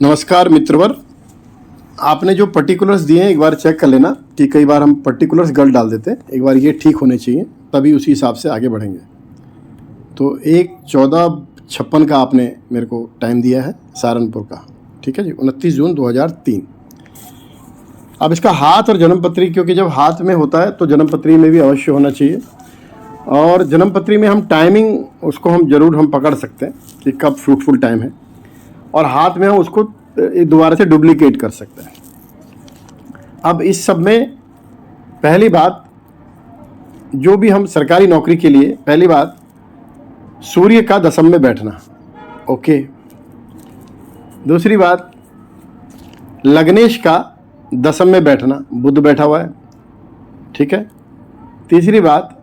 नमस्कार मित्रवर। आपने जो पर्टिकुलर्स दिए हैं एक बार चेक कर लेना कि कई बार हम पर्टिकुलर्स गलत डाल देते हैं। एक बार ये ठीक होने चाहिए, तभी उसी हिसाब से आगे बढ़ेंगे। तो 1/14/56 का आपने मेरे को टाइम दिया है सहारनपुर का, ठीक है जी, 29 जून 2003। अब इसका हाथ और जन्मपत्री, क्योंकि जब हाथ में होता है तो जन्मपत्री में भी अवश्य होना चाहिए, और जन्मपत्री में हम टाइमिंग उसको हम ज़रूर पकड़ सकते हैं कि कब फ्रूटफुल टाइम है, और हाथ में हम उसको दोबारा से डुप्लीकेट कर सकते हैं। अब इस सब में पहली बात, जो भी हम सरकारी नौकरी के लिए, पहली बात सूर्य का दशम में बैठना, ओके। दूसरी बात लग्नेश का दशम में बैठना, बुध बैठा हुआ है, ठीक है। तीसरी बात,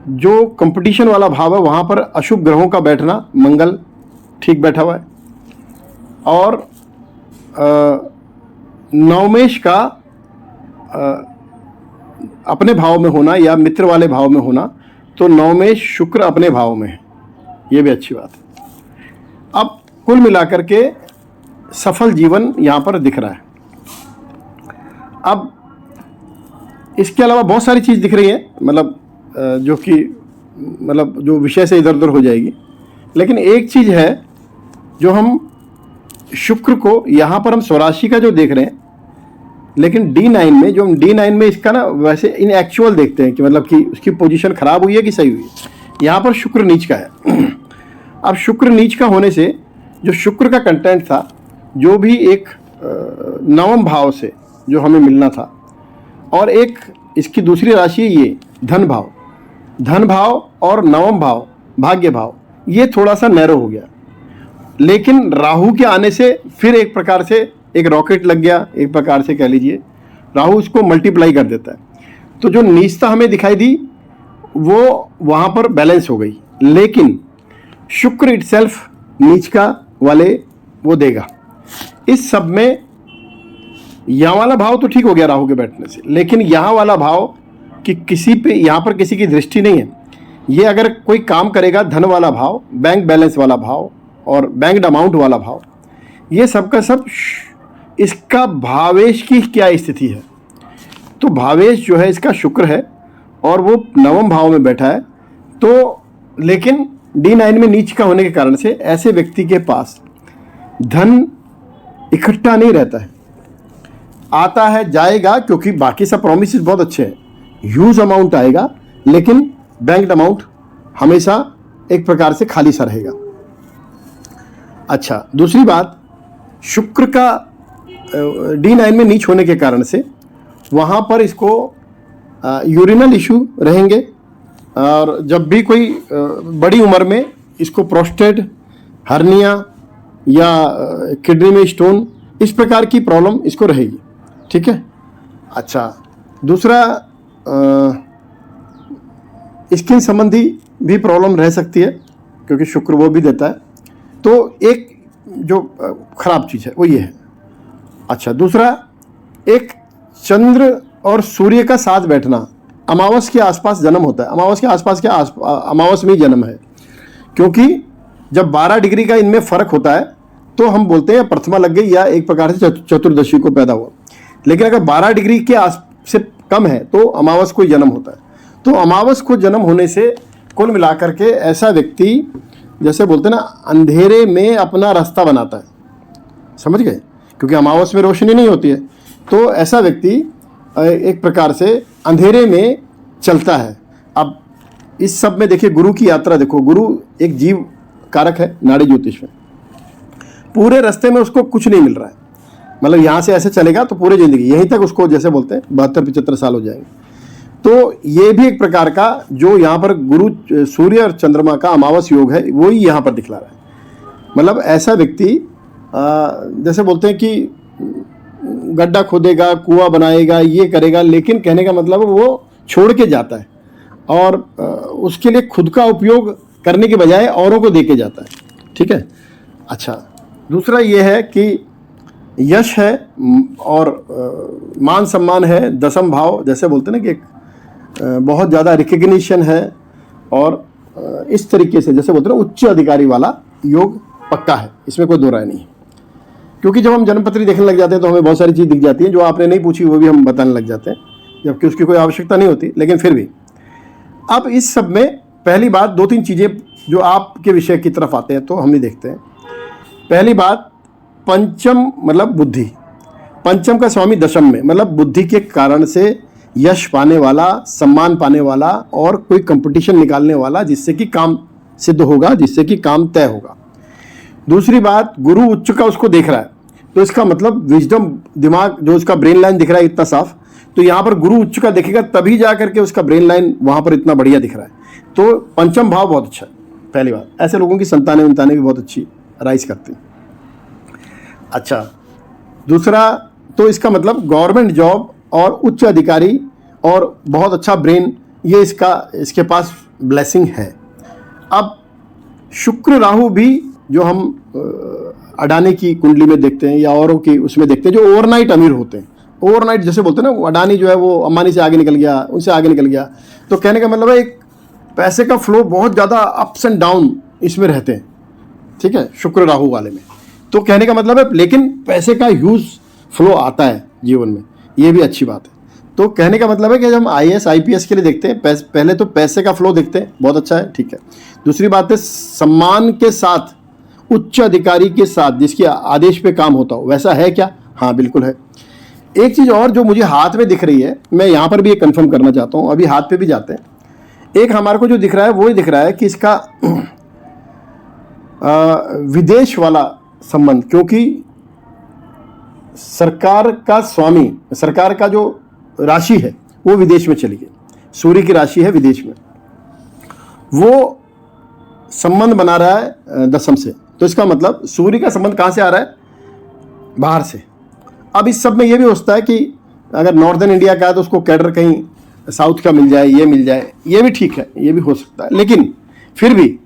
जो कंपटीशन वाला भाव है वहाँ पर अशुभ ग्रहों का बैठना, मंगल ठीक बैठा हुआ है, और नवमेश का अपने भाव में होना या मित्र वाले भाव में होना, तो नवमेश शुक्र अपने भाव में है, ये भी अच्छी बात है। अब कुल मिलाकर के सफल जीवन यहाँ पर दिख रहा है। अब इसके अलावा बहुत सारी चीज़ दिख रही है, जो विषय से इधर उधर हो जाएगी, लेकिन एक चीज़ है जो हम शुक्र को यहाँ पर हम स्वराशि का जो देख रहे हैं, लेकिन D9 में, जो हम D9 में इसका ना वैसे इन एक्चुअल देखते हैं कि मतलब कि उसकी पोजीशन खराब हुई है कि सही हुई है। यहाँ पर शुक्र नीच का है। अब शुक्र नीच का होने से जो शुक्र का कंटेंट था, जो भी एक नवम भाव से जो हमें मिलना था, और एक इसकी दूसरी राशि ये धन भाव और नवम भाव भाग्य भाव, ये थोड़ा सा नैरो हो गया। लेकिन राहु के आने से फिर एक प्रकार से एक रॉकेट लग गया, एक प्रकार से कह लीजिए राहु इसको मल्टीप्लाई कर देता है। तो जो नीचता हमें दिखाई दी वो वहाँ पर बैलेंस हो गई, लेकिन शुक्र इटसेल्फ नीच का वाले वो देगा। इस सब में यहाँ वाला भाव तो ठीक हो गया राहु के बैठने से, लेकिन यहाँ वाला भाव कि किसी पे यहाँ पर किसी की दृष्टि नहीं है। ये अगर कोई काम करेगा, धन वाला भाव, बैंक बैलेंस वाला भाव और बैंक्ड अमाउंट वाला भाव, ये सब का सब इसका भावेश की क्या स्थिति है। तो भावेश जो है इसका शुक्र है और वो नवम भाव में बैठा है। तो लेकिन D9 में नीच का होने के कारण से ऐसे व्यक्ति के पास धन इकट्ठा नहीं रहता है, आता है जाएगा, क्योंकि बाकी सब प्रोमिसेस बहुत अच्छे हैं, ह्यूज अमाउंट आएगा, लेकिन बैंक्ड अमाउंट हमेशा एक प्रकार से खाली सा रहेगा। अच्छा, दूसरी बात, शुक्र का D9 में नीच होने के कारण से वहाँ पर इसको यूरिनल इशू रहेंगे, और जब भी कोई बड़ी उम्र में इसको प्रोस्टेट, हर्निया या किडनी में स्टोन, इस प्रकार की प्रॉब्लम इसको रहेगी, ठीक है। अच्छा, दूसरा स्किन संबंधी भी प्रॉब्लम रह सकती है, क्योंकि शुक्र वो भी देता है। तो एक जो खराब चीज़ है वो ये है। अच्छा, दूसरा, एक चंद्र और सूर्य का साथ बैठना, अमावस के आसपास जन्म होता है। अमावस के आसपास क्या, अमावस में ही जन्म है, क्योंकि जब 12 डिग्री का इनमें फ़र्क होता है तो हम बोलते हैं प्रथमा लग गई या एक प्रकार से चतुर्दशी को पैदा हुआ। लेकिन अगर 12 डिग्री के से कम है तो अमावस को जन्म होता है। तो अमावस को जन्म होने से कुल मिलाकर के ऐसा व्यक्ति, जैसे बोलते हैं ना, अंधेरे में अपना रास्ता बनाता है, समझ गए, क्योंकि अमावस में रोशनी नहीं होती है। तो ऐसा व्यक्ति एक प्रकार से अंधेरे में चलता है। अब इस सब में देखिए गुरु की यात्रा देखो, गुरु एक जीव कारक है नाड़ी ज्योतिष में। पूरे रास्ते में उसको कुछ नहीं मिल रहा है, मतलब यहाँ से ऐसे चलेगा तो पूरे ज़िंदगी यहीं तक उसको, जैसे बोलते हैं 72-75 साल हो जाएंगे। तो ये भी एक प्रकार का जो यहाँ पर गुरु, सूर्य और चंद्रमा का अमावस योग है, वो ही यहाँ पर दिखला रहा है। मतलब ऐसा व्यक्ति जैसे बोलते हैं कि गड्ढा खोदेगा, कुआं बनाएगा, ये करेगा, लेकिन कहने का मतलब वो छोड़ के जाता है, और उसके लिए खुद का उपयोग करने के बजाय औरों को दे के जाता है, ठीक है। अच्छा, दूसरा ये है कि यश है और मान सम्मान है, दसम भाव, जैसे बोलते हैं ना कि बहुत ज़्यादा रिकग्निशन है, और इस तरीके से जैसे बोलते हैं उच्च अधिकारी वाला योग पक्का है, इसमें कोई दो राय नहीं है। क्योंकि जब हम जन्मपत्री देखने लग जाते हैं तो हमें बहुत सारी चीज़ दिख जाती है जो आपने नहीं पूछी, वो भी हम बताने लग जाते हैं, जबकि उसकी कोई आवश्यकता नहीं होती, लेकिन फिर भी। अब इस सब में पहली बात, 2-3 चीज़ें जो आपके विषय की तरफ आते हैं तो हम ही देखते हैं। पहली बात, पंचम मतलब बुद्धि। पंचम का स्वामी दशम में, मतलब बुद्धि के कारण से यश पाने वाला, सम्मान पाने वाला और कोई कंपटीशन निकालने वाला, जिससे कि काम सिद्ध होगा, जिससे कि काम तय होगा। दूसरी बात, गुरु उच्च का उसको देख रहा है, तो इसका मतलब विजडम, दिमाग जो उसका ब्रेन लाइन दिख रहा है इतना साफ, तो यहाँ पर गुरु उच्च का देखेगा तभी जा करके उसका ब्रेन लाइन वहाँ पर इतना बढ़िया दिख रहा है। तो पंचम भाव बहुत अच्छा है, पहली बात। ऐसे लोगों की संतानें उनतानें भी बहुत अच्छी राइज करती हैं। अच्छा, दूसरा, तो इसका मतलब गवर्नमेंट जॉब और उच्च अधिकारी और बहुत अच्छा ब्रेन, ये इसके पास ब्लेसिंग है। अब शुक्र राहु भी जो हम अडानी की कुंडली में देखते हैं या औरों की उसमें देखते हैं, जो ओवरनाइट अमीर होते हैं, ओवरनाइट जैसे बोलते हैं ना, अडानी जो है वो अंबानी से आगे निकल गया, उनसे आगे निकल गया, तो कहने का मतलब है एक पैसे का फ्लो बहुत ज़्यादा अप्स एंड डाउन इसमें रहते हैं, ठीक है, शुक्र राहु वाले में। तो कहने का मतलब है, लेकिन पैसे का ह्यूज फ्लो आता है जीवन में, ये भी अच्छी बात है। तो कहने का मतलब है कि जब हम IAS IPS के लिए देखते हैं, पहले तो पैसे का फ्लो देखते हैं, बहुत अच्छा है, ठीक है। दूसरी बात है, सम्मान के साथ, उच्च अधिकारी के साथ जिसके आदेश पे काम होता हो, वैसा है क्या? हाँ, बिल्कुल है। एक चीज़ और जो मुझे हाथ में दिख रही है, मैं यहाँ पर भी एक कंफर्म करना चाहता हूँ, अभी हाथ पे भी जाते हैं। एक हमारे को जो दिख रहा है वो ही दिख रहा है कि इसका विदेश वाला संबंध, क्योंकि सरकार का स्वामी, सरकार का जो राशि है वो विदेश में चली गई, सूर्य की राशि है विदेश में, वो संबंध बना रहा है दशम से। तो इसका मतलब सूर्य का संबंध कहाँ से आ रहा है? बाहर से। अब इस सब में ये भी होता है कि अगर नॉर्दर्न इंडिया का है तो उसको कैडर कहीं साउथ का मिल जाए, ये मिल जाए, ये भी ठीक है, ये भी हो सकता है। लेकिन फिर भी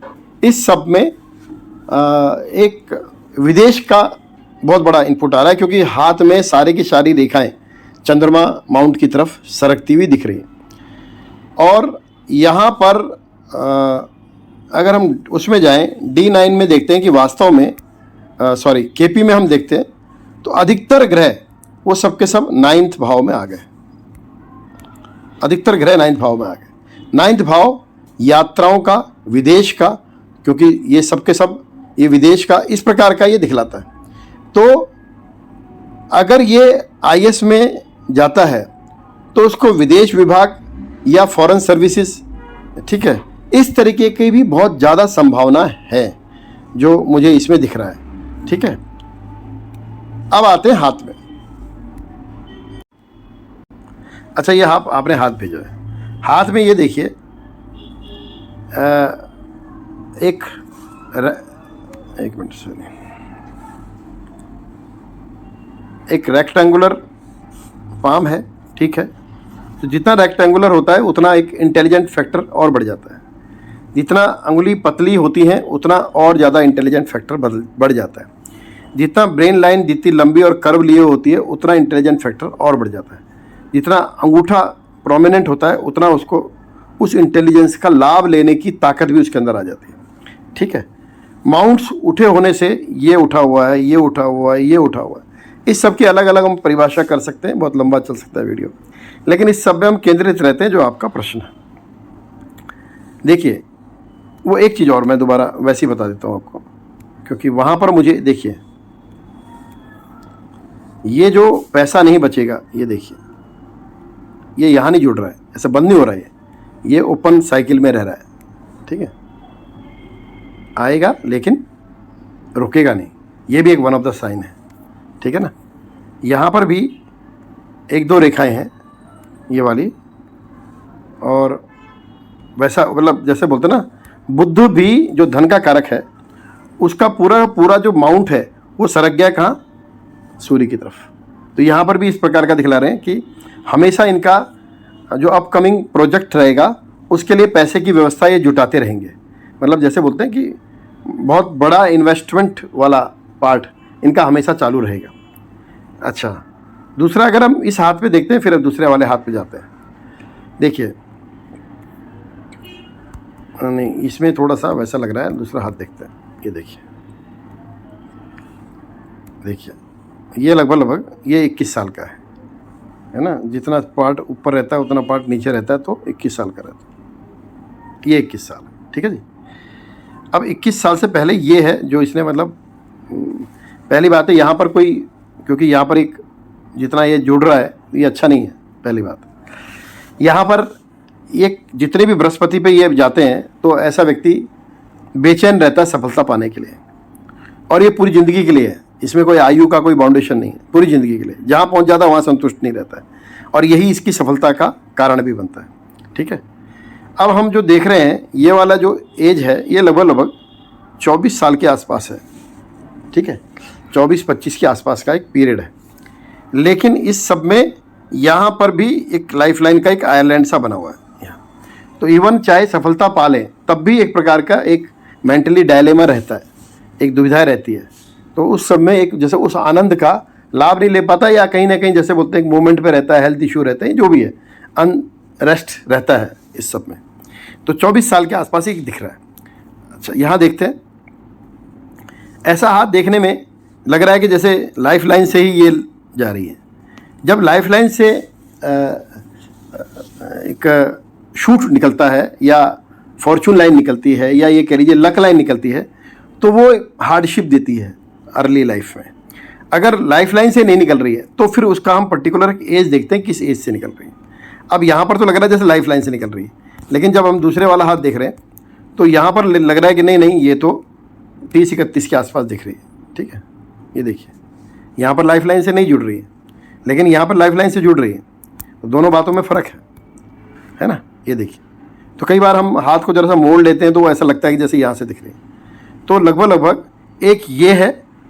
इस सब में एक विदेश का बहुत बड़ा इनपुट आ रहा है, क्योंकि हाथ में सारे की सारी रेखाएं चंद्रमा माउंट की तरफ सरकती हुई दिख रही है। और यहाँ पर अगर हम उसमें जाएं, D9 में देखते हैं कि वास्तव में KP में हम देखते हैं तो अधिकतर ग्रह वो सब के सब 9th भाव में आ गए, अधिकतर ग्रह 9th भाव में आ गए। 9th भाव यात्राओं का, विदेश का, क्योंकि ये सब के सब ये विदेश का इस प्रकार का ये दिखलाता है। तो अगर ये IAS में जाता है तो उसको विदेश विभाग या फॉरेन सर्विसेज, ठीक है, इस तरीके की भी बहुत ज़्यादा संभावना है जो मुझे इसमें दिख रहा है, ठीक है। अब आते हैं हाथ में। अच्छा, ये आपने हाथ भेजा है, हाथ में ये देखिए एक मिनट सुनिए, एक रेक्टेंगुलर पाम है, ठीक है। तो जितना रेक्टेंगुलर होता है उतना एक इंटेलिजेंट फैक्टर और बढ़ जाता है, जितना अंगुली पतली होती है उतना और ज़्यादा इंटेलिजेंट फैक्टर बढ़ जाता है, जितना ब्रेन लाइन जितनी लंबी और कर्व लिए होती है उतना इंटेलिजेंट फैक्टर और बढ़ जाता है, जितना अंगूठा प्रोमिनेंट होता है उतना उसको उस इंटेलिजेंस का लाभ लेने की ताकत भी उसके अंदर आ जाती है, ठीक है। माउंट्स उठे होने से ये उठा हुआ है, ये उठा हुआ है, ये उठा हुआ है, इस सब की अलग अलग हम परिभाषा कर सकते हैं, बहुत लंबा चल सकता है वीडियो, लेकिन इस सब में हम केंद्रित रहते हैं जो आपका प्रश्न है। देखिए, वो एक चीज़ और मैं दोबारा वैसे ही बता देता हूँ आपको, क्योंकि वहाँ पर मुझे देखिए ये जो पैसा नहीं बचेगा, ये देखिए ये यहाँ नहीं जुड़ रहा है, ऐसा बंद नहीं हो रहा है, ये ओपन साइकिल में रह रहा है, ठीक है, आएगा लेकिन रुकेगा नहीं, ये भी एक वन ऑफ द साइन है, ठीक है ना। यहाँ पर भी 1-2 रेखाएं हैं ये वाली, और वैसा मतलब जैसे बोलते ना, बुध भी जो धन का कारक है उसका पूरा जो माउंट है वो सरक गया कहाँ? सूर्य की तरफ। तो यहाँ पर भी इस प्रकार का दिखला रहे हैं कि हमेशा इनका जो अपकमिंग प्रोजेक्ट रहेगा उसके लिए पैसे की व्यवस्था ये जुटाते रहेंगे, मतलब जैसे बोलते हैं कि बहुत बड़ा इन्वेस्टमेंट वाला पार्ट इनका हमेशा चालू रहेगा। अच्छा, दूसरा अगर हम इस हाथ पे देखते हैं, फिर दूसरे वाले हाथ पे जाते हैं। देखिए, नहीं इसमें थोड़ा सा वैसा लग रहा है, दूसरा हाथ देखते हैं। ये देखिए, देखिए ये लगभग ये 21 साल का है ना। जितना पार्ट ऊपर रहता है उतना पार्ट नीचे रहता है, तो 21 साल का रहता है। ये 21 साल है, ठीक है जी। अब 21 साल से पहले ये है जो इसने मतलब पहली बात है यहाँ पर कोई, क्योंकि यहाँ पर एक जितना ये जुड़ रहा है ये अच्छा नहीं है। पहली बात यहाँ पर एक जितने भी बृहस्पति पे ये जाते हैं तो ऐसा व्यक्ति बेचैन रहता है सफलता पाने के लिए, और ये पूरी ज़िंदगी के लिए है। इसमें कोई आयु का कोई बाउंडेशन नहीं है, पूरी ज़िंदगी के लिए। जहाँ पहुँच जाता है वहाँ संतुष्ट नहीं रहता है, और यही इसकी सफलता का कारण भी बनता है, ठीक है। अब हम जो देख रहे हैं ये वाला जो एज है ये लगभग 24 साल के आसपास है, ठीक है। 24-25 के आसपास का एक पीरियड है। लेकिन इस सब में यहाँ पर भी एक लाइफ लाइन का एक आयरलैंड सा बना हुआ है यहाँ। तो इवन चाहे सफलता पा लें तब भी एक प्रकार का एक मेंटली डायलेमा रहता है, एक दुविधा रहती है। तो उस सब में एक जैसे उस आनंद का लाभ नहीं ले पाता, या कहीं ना कहीं जैसे बोलते हैं एक मोमेंट पे रहता है, हेल्थ इशू रहते हैं, जो भी है अनरेस्ट रहता है इस सब में। तो 24 साल के आसपास ही दिख रहा है। अच्छा, यहाँ देखते हैं। ऐसा हाथ देखने में लग रहा है कि जैसे लाइफ लाइन से ही ये जा रही है। जब लाइफ लाइन से एक शूट निकलता है, या फॉर्चून लाइन निकलती है, या ये कह लीजिए लक लाइन निकलती है, तो वो हार्डशिप देती है अर्ली लाइफ में। अगर लाइफ लाइन से नहीं निकल रही है तो फिर उसका हम पर्टिकुलर एज देखते हैं, किस एज से निकल रही है। अब यहाँ पर तो लग रहा है जैसे लाइफ लाइन से निकल रही है, लेकिन जब हम दूसरे वाला हाथ देख रहे हैं तो यहाँ पर लग रहा है कि नहीं ये तो 30-31 के आसपास दिख रही है, ठीक है। ये देखिए यहाँ पर लाइफ लाइन से नहीं जुड़ रही है, लेकिन यहाँ पर लाइफ लाइन से जुड़ रही है। तो दोनों बातों में फ़र्क है ना। ये देखिए, तो कई बार हम हाथ को जरा सा मोड़ लेते हैं तो ऐसा लगता है कि जैसे यहाँ से दिख रही है। तो लगभग एक ये है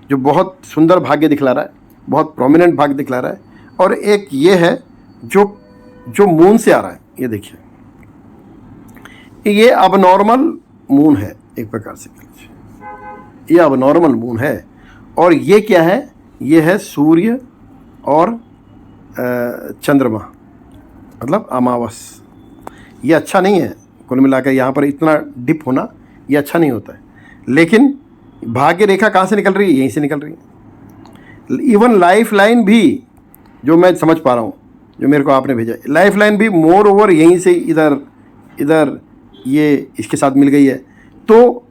जो बहुत सुंदर भाग्य दिखला रहा है, बहुत प्रोमिनेंट भाग्य दिखला रहा है, और एक ये है जो मून से आ रहा है। ये देखिए, ये अबनॉर्मल मून है एक प्रकार से, ये अबनॉर्मल मून है। और ये क्या है, ये है सूर्य और चंद्रमा, मतलब अमावस। ये अच्छा नहीं है कुल मिलाकर, यहाँ पर इतना डिप होना ये अच्छा नहीं होता है। लेकिन भाग्य रेखा कहाँ से निकल रही है, यहीं से निकल रही है। इवन लाइफ लाइन भी जो मैं समझ पा रहा हूँ, जो मेरे को आपने भेजा, लाइफ लाइन भी मोर ओवर यहीं से इधर ये इसके साथ मिल गई है। तो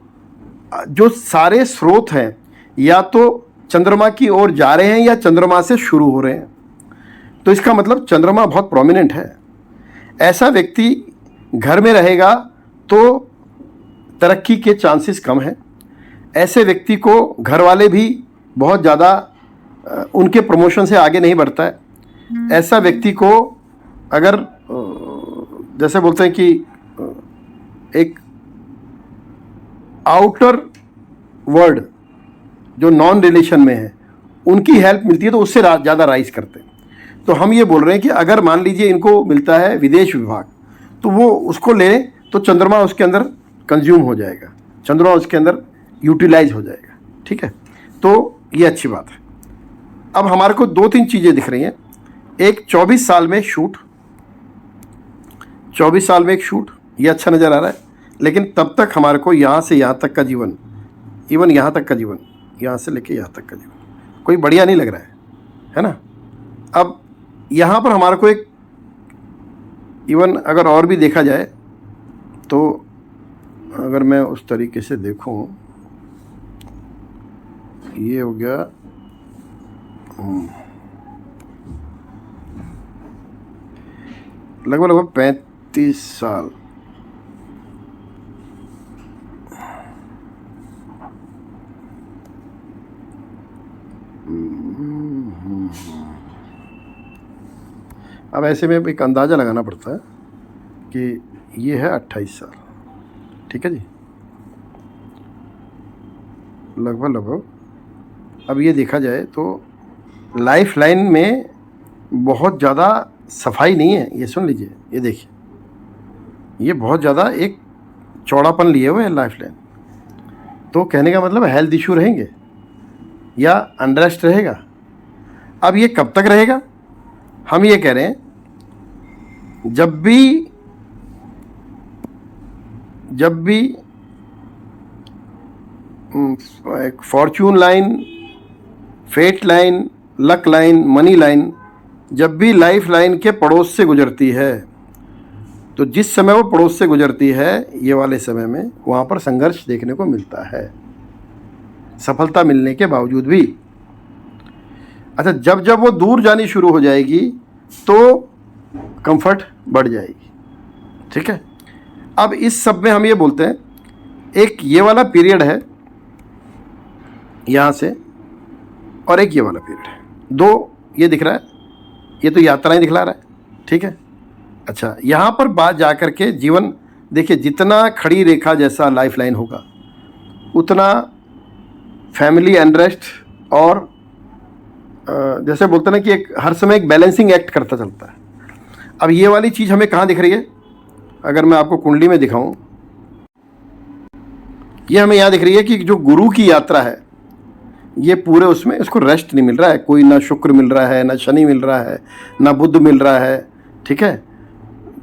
जो सारे स्रोत हैं या तो चंद्रमा की ओर जा रहे हैं या चंद्रमा से शुरू हो रहे हैं। तो इसका मतलब चंद्रमा बहुत प्रोमिनेंट है। ऐसा व्यक्ति घर में रहेगा तो तरक्की के चांसेस कम हैं। ऐसे व्यक्ति को घर वाले भी बहुत ज़्यादा उनके प्रमोशन से आगे नहीं बढ़ता है। ऐसा व्यक्ति को अगर जैसे बोलते हैं कि एक आउटर वर्ल्ड जो नॉन रिलेशन में है उनकी हेल्प मिलती है तो उससे ज़्यादा राइज करते हैं। तो हम ये बोल रहे हैं कि अगर मान लीजिए इनको मिलता है विदेश विभाग, तो वो उसको ले तो चंद्रमा उसके अंदर कंज्यूम हो जाएगा, चंद्रमा उसके अंदर यूटिलाइज हो जाएगा, ठीक है। तो ये अच्छी बात है। अब हमारे को 2-3 चीज़ें दिख रही हैं। एक 24 साल में शूट, 24 साल में एक शूट, ये अच्छा नज़र आ रहा है। लेकिन तब तक हमारे को यहाँ से यहाँ तक का जीवन, इवन यहाँ तक का जीवन, यहाँ से लेके यहाँ तक का जीवन कोई बढ़िया नहीं लग रहा है ना। अब यहाँ पर हमारे को एक इवन अगर और भी देखा जाए तो अगर मैं उस तरीके से देखूँ, ये हो गया लगभग 35 साल। अब ऐसे में एक अंदाज़ा लगाना पड़ता है कि ये है 28 साल, ठीक है जी, लगभग। अब ये देखा जाए तो लाइफ लाइन में बहुत ज़्यादा सफाई नहीं है। ये सुन लीजिए, ये देखिए, ये बहुत ज़्यादा एक चौड़ापन लिए हुए है लाइफ लाइन। तो कहने का मतलब हेल्थ इशू रहेंगे या अनरेस्ट रहेगा। अब ये कब तक रहेगा, हम ये कह रहे हैं जब भी एक fortune line, fate line luck line, money line जब भी लाइफ लाइन के पड़ोस से गुजरती है, तो जिस समय वो पड़ोस से गुजरती है ये वाले समय में, वहाँ पर संघर्ष देखने को मिलता है सफलता मिलने के बावजूद भी। अच्छा, जब जब वो दूर जानी शुरू हो जाएगी तो कंफर्ट बढ़ जाएगी। ठीक है, अब इस सब में हम ये बोलते हैं, एक ये वाला पीरियड है यहाँ से, और एक ये वाला पीरियड है, दो ये दिख रहा है, ये तो यात्राएं दिखला रहा है। ठीक है, अच्छा यहाँ पर बात जा कर के जीवन देखिए, जितना खड़ी रेखा जैसा लाइफ लाइन होगा उतना फैमिली अनरेस्ट और जैसे बोलते हैं ना कि एक हर समय एक बैलेंसिंग एक्ट करता चलता है। अब ये वाली चीज़ हमें कहाँ दिख रही है, अगर मैं आपको कुंडली में दिखाऊं, ये हमें यहाँ दिख रही है कि जो गुरु की यात्रा है ये पूरे उसमें इसको रेस्ट नहीं मिल रहा है, कोई ना शुक्र मिल रहा है, ना शनि मिल रहा है, ना बुध मिल रहा है। ठीक है,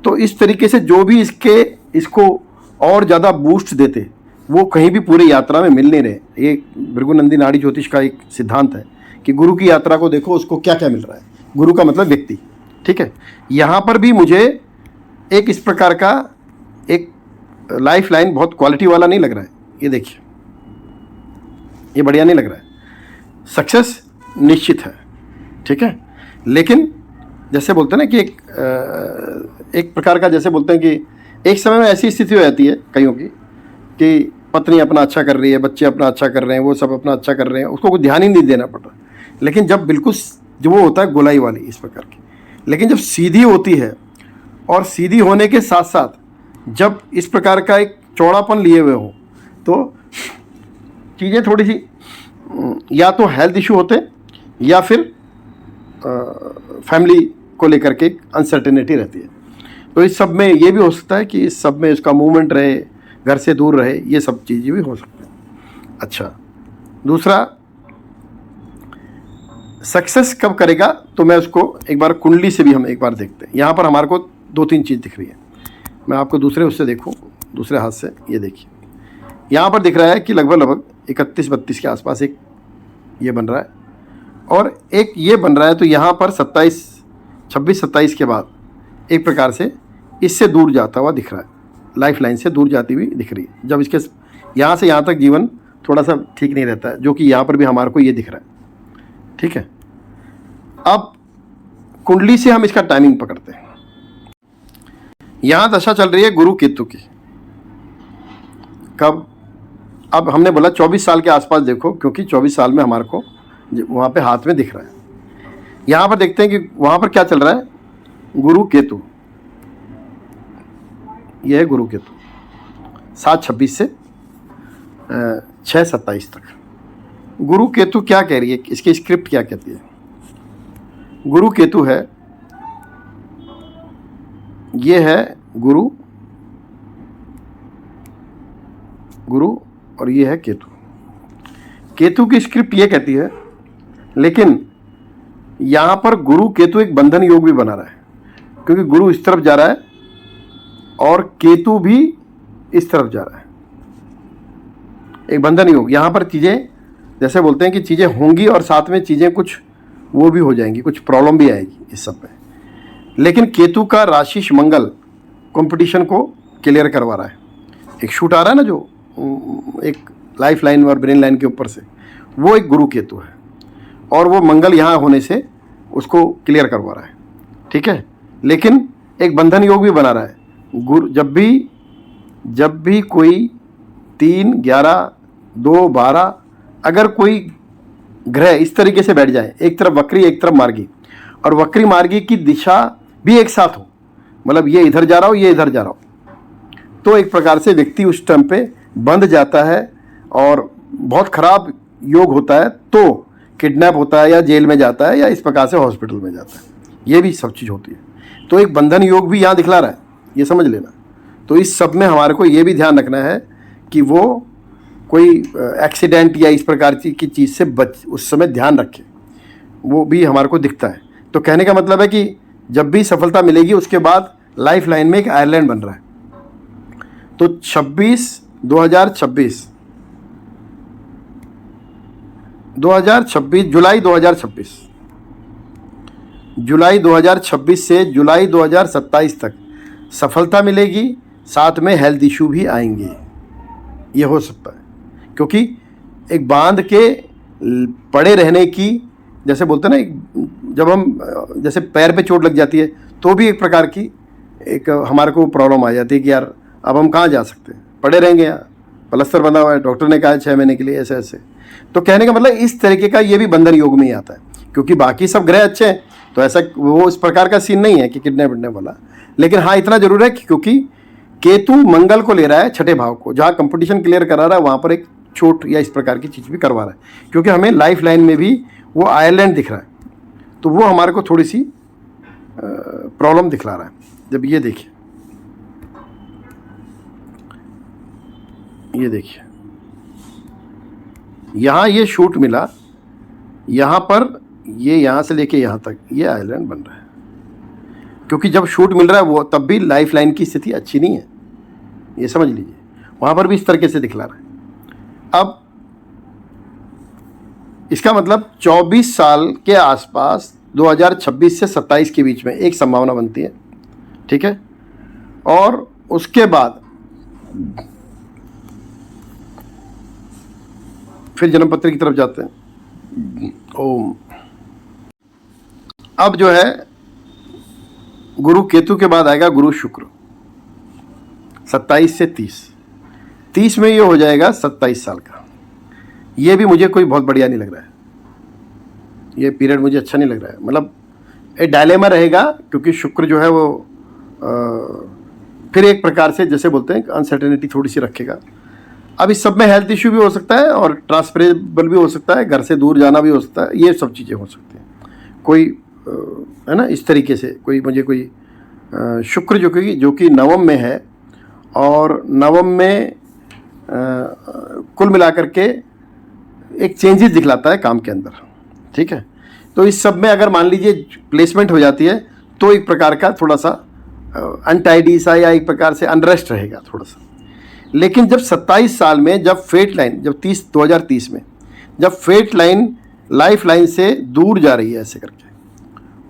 तो इस तरीके से जो भी इसको और ज़्यादा बूस्ट देते वो कहीं भी पूरे यात्रा में मिल नहीं रहे। ये भृगुनंदी नाड़ी ज्योतिष का एक सिद्धांत है कि गुरु की यात्रा को देखो उसको क्या क्या मिल रहा है। गुरु का मतलब व्यक्ति। ठीक है, यहाँ पर भी मुझे एक इस प्रकार का एक लाइफ लाइन बहुत क्वालिटी वाला नहीं लग रहा है। ये देखिए, ये बढ़िया नहीं लग रहा है, सक्सेस निश्चित है। ठीक है, लेकिन जैसे बोलते हैं ना कि एक प्रकार का, जैसे बोलते हैं कि एक समय में ऐसी स्थिति हो जाती है कईयों की कि पत्नी अपना अच्छा कर रही है, बच्चे अपना अच्छा कर रहे हैं, वो सब अपना अच्छा कर रहे हैं, उसको कोई ध्यान ही नहीं देना पड़ रहा। लेकिन जब बिल्कुल जो वो होता है गोलाई वाली इस प्रकार की, लेकिन जब सीधी होती है और सीधी होने के साथ साथ जब इस प्रकार का एक चौड़ापन लिए हुए हो तो चीज़ें थोड़ी सी या तो हेल्थ इशू होते या फिर फैमिली को लेकर के अनसर्टेनिटी रहती है। तो इस सब में ये भी हो सकता है कि इस सब में इसका मूवमेंट रहे, घर से दूर रहे, ये सब चीज़ें भी हो सकती हैं। अच्छा, दूसरा सक्सेस कब करेगा, तो मैं उसको एक बार कुंडली से भी हम एक बार देखते हैं। यहाँ पर हमारे को दो तीन चीज़ दिख रही है, मैं आपको दूसरे उससे देखूँ, दूसरे हाथ से। ये देखिए, यहाँ पर दिख रहा है कि लगभग 31-32 के आसपास एक ये बन रहा है और एक ये बन रहा है। तो यहाँ पर 26-27 के बाद एक प्रकार से इससे दूर जाता हुआ दिख रहा है, लाइफ लाइन से दूर जाती हुई दिख रही है। जब इसके यहाँ से यहाँ तक जीवन थोड़ा सा ठीक नहीं रहता है, जो कि यहाँ पर भी हमारे को ये दिख रहा है। ठीक है, अब कुंडली से हम इसका टाइमिंग पकड़ते हैं। यहाँ दशा चल रही है गुरु केतु की, कब, अब हमने बोला 24 साल के आसपास देखो, क्योंकि 24 साल में हमारे को वहाँ पे हाथ में दिख रहा है। यहाँ पर देखते हैं कि वहाँ पर क्या चल रहा है, गुरु केतु, यह है गुरु केतु 7-26 से 6-27 तक। गुरु केतु क्या कह रही है, इसकी स्क्रिप्ट क्या कहती है। गुरु केतु है, ये है गुरु और ये है केतु। केतु की स्क्रिप्ट ये कहती है, लेकिन यहाँ पर गुरु केतु एक बंधन योग भी बना रहा है, क्योंकि गुरु इस तरफ जा रहा है और केतु भी इस तरफ जा रहा है, एक बंधन योग। यहाँ पर चीज़ें जैसे बोलते हैं कि चीज़ें होंगी और साथ में चीज़ें कुछ वो भी हो जाएंगी, कुछ प्रॉब्लम भी आएगी इस सब में। लेकिन केतु का राशिश मंगल कंपटीशन को क्लियर करवा रहा है। एक शूट आ रहा है ना जो एक लाइफ लाइन और ब्रेन लाइन के ऊपर से, वो एक गुरु केतु है और वो मंगल यहाँ होने से उसको क्लियर करवा रहा है। ठीक है, लेकिन एक बंधन योग भी बना रहा है। गुरु जब भी कोई 3, 11, 2, 12 अगर कोई ग्रह इस तरीके से बैठ जाए, एक तरफ वक्री एक तरफ मार्गी, और वक्री मार्गी की दिशा भी एक साथ हो, मतलब ये इधर जा रहा हो ये इधर जा रहा हो, तो एक प्रकार से व्यक्ति उस टाइम पे बंध जाता है और बहुत खराब योग होता है, तो किडनैप होता है या जेल में जाता है या इस प्रकार से हॉस्पिटल में जाता है। ये भी सब चीज़ होती है। तो एक बंधन योग भी यहाँ दिखला रहा है, ये समझ लेना। तो इस सब में हमारे को ये भी ध्यान रखना है कि वो कोई एक्सीडेंट या इस प्रकार की चीज़ से उस समय ध्यान रखे, वो भी हमारे को दिखता है। तो कहने का मतलब है कि जब भी सफलता मिलेगी उसके बाद लाइफ लाइन में एक आयरलैंड बन रहा है। तो 2026 जुलाई 2026 जुलाई 2026 से जुलाई 2027 तक सफलता मिलेगी, साथ में हेल्थ इशू भी आएंगे, ये हो सकता है। क्योंकि एक बांध के पड़े रहने की, जैसे बोलते हैं ना, जब हम जैसे पैर पे चोट लग जाती है तो भी एक प्रकार की एक हमारे को प्रॉब्लम आ जाती है कि यार अब हम कहाँ जा सकते हैं, पड़े रहेंगे, यहाँ प्लास्टर बना हुआ है, डॉक्टर ने कहा है 6 महीने के लिए, ऐसे ऐसे। तो कहने का मतलब इस तरीके का ये भी बंधन योग में ही आता है, क्योंकि बाकी सब ग्रह अच्छे हैं तो ऐसा वो इस प्रकार का सीन नहीं है कि किडनैप विडनैप वाला। लेकिन हाँ, इतना जरूर है कि क्योंकि केतु मंगल को ले रहा है 6ठे भाव को, जहाँ कंपटीशन क्लियर करा रहा है वहाँ पर एक चोट या इस प्रकार की चीज़ भी करवा रहा है, क्योंकि हमें लाइफ लाइन में भी वो आयरलैंड दिख रहा है, तो वो हमारे को थोड़ी सी प्रॉब्लम दिखला रहा है। जब ये देखिए, ये देखिए यहाँ ये शूट मिला, यहाँ पर ये यहाँ से लेके यहाँ तक ये आइलैंड बन रहा है, क्योंकि जब शूट मिल रहा है वो तब भी लाइफ लाइन की स्थिति अच्छी नहीं है, ये समझ लीजिए। वहाँ पर भी इस तरीके से दिखला रहा है। अब इसका मतलब 24 साल के आसपास 2026 से 27 के बीच में एक संभावना बनती है, ठीक है। और उसके बाद फिर जन्मपत्र की तरफ जाते हैं। ओम। अब जो है गुरु केतु के बाद आएगा गुरु शुक्र, 27 से 30 में ये हो जाएगा 27 साल का। ये भी मुझे कोई बहुत बढ़िया नहीं लग रहा है, ये पीरियड मुझे अच्छा नहीं लग रहा है। मतलब एक डायलेमा रहेगा, क्योंकि शुक्र जो है वो फिर एक प्रकार से जैसे बोलते हैं अनसर्टेनिटी थोड़ी सी रखेगा। अब इस सब में हेल्थ इश्यू भी हो सकता है और ट्रांसफरेबल भी हो सकता है, घर से दूर जाना भी हो सकता है, ये सब चीज़ें हो सकती हैं। कोई है ना, इस तरीके से कोई मुझे कोई शुक्र जो कि नवम में है, और नवम में कुल मिलाकर के एक चेंजेस दिखलाता है काम के अंदर, ठीक है। तो इस सब में अगर मान लीजिए प्लेसमेंट हो जाती है तो एक प्रकार का थोड़ा सा अनटाइडी सा या एक प्रकार से अनरेस्ट रहेगा थोड़ा सा। लेकिन जब 27 साल में जब फेट लाइन, जब 2030 में जब फेट लाइन लाइफ लाइन से दूर जा रही है ऐसे करके,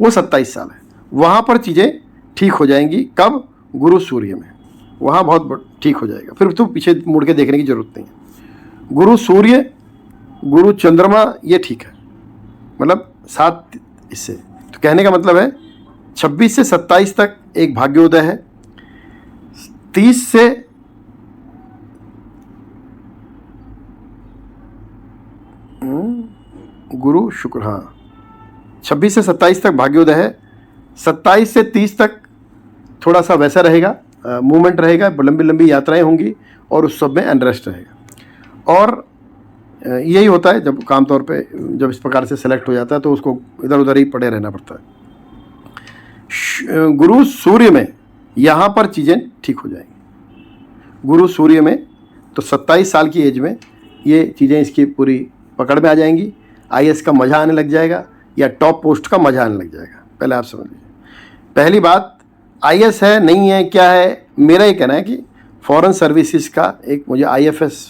वो 27 साल है, वहाँ पर चीज़ें ठीक हो जाएंगी। कब? गुरु सूर्य में, वहाँ बहुत ठीक हो जाएगा, फिर तो पीछे मुड़ के देखने की ज़रूरत नहीं है। गुरु सूर्य, गुरु चंद्रमा, ये ठीक है, मतलब 7 इससे। तो कहने का मतलब है 26 से 27 तक एक भाग्योदय है, 30 से गुरु शुक्र, हाँ 26 से 27 तक भाग्योदय है, 27 से 30 तक थोड़ा सा वैसा रहेगा, मूवमेंट रहेगा, लंबी लंबी यात्राएं होंगी और उस सब में अनरेस्ट रहेगा। और यही होता है जब आम तौर पे जब इस प्रकार से सेलेक्ट हो जाता है तो उसको इधर उधर ही पड़े रहना पड़ता है। गुरु सूर्य में यहाँ पर चीज़ें ठीक हो जाएंगी। गुरु सूर्य में तो 27 साल की एज में ये चीज़ें इसकी पूरी पकड़ में आ जाएंगी। आईएएस का मज़ा आने लग जाएगा या टॉप पोस्ट का मज़ा आने लग जाएगा। पहले आप समझ लीजिए, पहली बात आईएएस है नहीं है क्या है, मेरा ये कहना है कि फॉरेन सर्विसेज का एक मुझे आईएफएस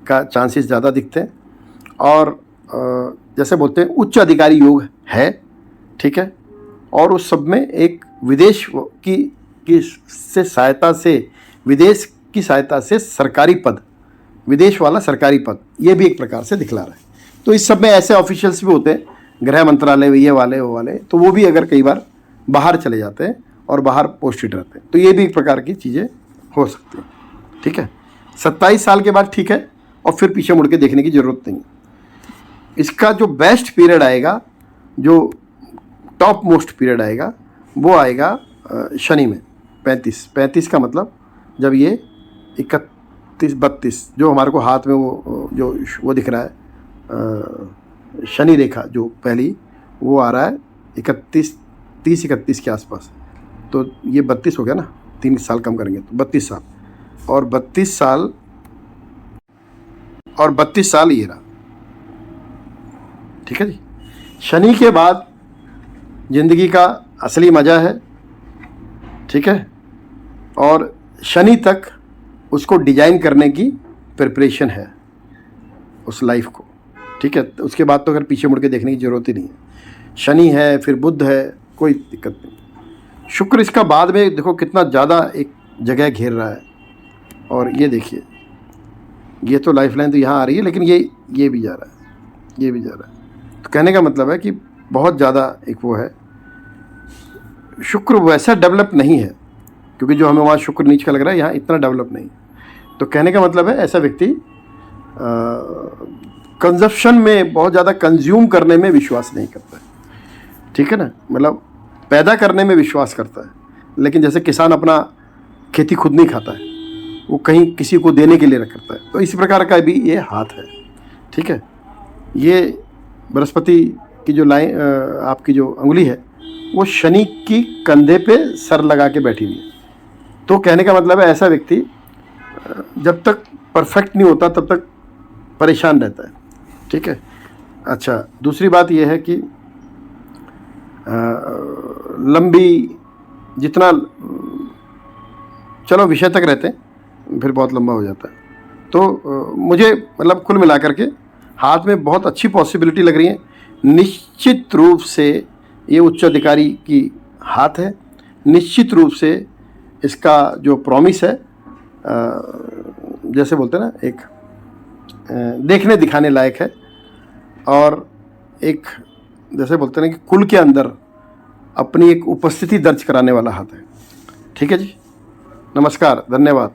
का चांसेस ज़्यादा दिखते हैं, और जैसे बोलते हैं उच्च अधिकारी योग है, ठीक है। और उस सब में एक विदेश की सहायता से, विदेश की सहायता से सरकारी पद, विदेश वाला सरकारी पद, ये भी एक प्रकार से दिखला रहा है। तो इस सब में ऐसे ऑफिशियल्स भी होते हैं, गृह मंत्रालय, ये वाले वो वाले, तो वो भी अगर कई बार बाहर चले जाते हैं और बाहर पोस्टेड रहते हैं, तो ये भी एक प्रकार की चीज़ें हो सकती हैं, ठीक है। 27 साल के बाद ठीक है, और फिर पीछे मुड़ के देखने की ज़रूरत नहीं है। इसका जो बेस्ट पीरियड आएगा, जो टॉप मोस्ट पीरियड आएगा, वो आएगा शनि में 35 का मतलब जब ये 31-32 जो हमारे को हाथ में वो दिख रहा है, शनि रेखा जो पहली वो आ रहा है 30-31 के आसपास, तो ये 32 हो गया ना, 3 साल कम करेंगे तो 32 साल, और 32 साल ये रहा, ठीक है जी। शनि के बाद जिंदगी का असली मज़ा है, ठीक है, और शनि तक उसको डिजाइन करने की प्रिपरेशन है उस लाइफ को, ठीक है। उसके बाद तो अगर पीछे मुड़ के देखने की ज़रूरत ही नहीं है। शनि है, फिर बुध है, कोई दिक्कत नहीं। शुक्र इसका बाद में देखो कितना ज़्यादा एक जगह घेर रहा है, और ये देखिए, ये तो लाइफ लाइन तो यहाँ आ रही है, लेकिन ये भी जा रहा है, ये भी जा रहा है। तो कहने का मतलब है कि बहुत ज़्यादा एक वो है, शुक्र वैसा डेवलप नहीं है, क्योंकि जो हमें वहाँ शुक्र नीच का लग रहा है यहाँ इतना डेवलप नहीं। तो कहने का मतलब है ऐसा व्यक्ति कंजप्शन में, बहुत ज़्यादा कंज्यूम करने में विश्वास नहीं करता है, ठीक है ना, मतलब पैदा करने में विश्वास करता है, लेकिन जैसे किसान अपना खेती खुद नहीं खाता है, वो कहीं किसी को देने के लिए करता है। तो इसी प्रकार का भी ये हाथ है, ठीक है। ये बृहस्पति की जो लाइन, आपकी जो उंगली है, वो शनि की कंधे पे सर लगा के बैठी हुई है। तो कहने का मतलब है ऐसा व्यक्ति जब तक परफेक्ट नहीं होता तब तक परेशान रहता है, ठीक है। अच्छा, दूसरी बात यह है कि लंबी, जितना, चलो विषय तक रहते हैं फिर बहुत लंबा हो जाता है। तो मुझे मतलब कुल मिलाकर के हाथ में बहुत अच्छी पॉसिबिलिटी लग रही है। निश्चित रूप से ये उच्च अधिकारी की हाथ है, निश्चित रूप से इसका जो प्रॉमिस है, जैसे बोलते हैं ना, एक देखने दिखाने लायक है, और एक जैसे बोलते हैं ना कि कुल के अंदर अपनी एक उपस्थिति दर्ज कराने वाला हाथ है, ठीक है जी। नमस्कार, धन्यवाद।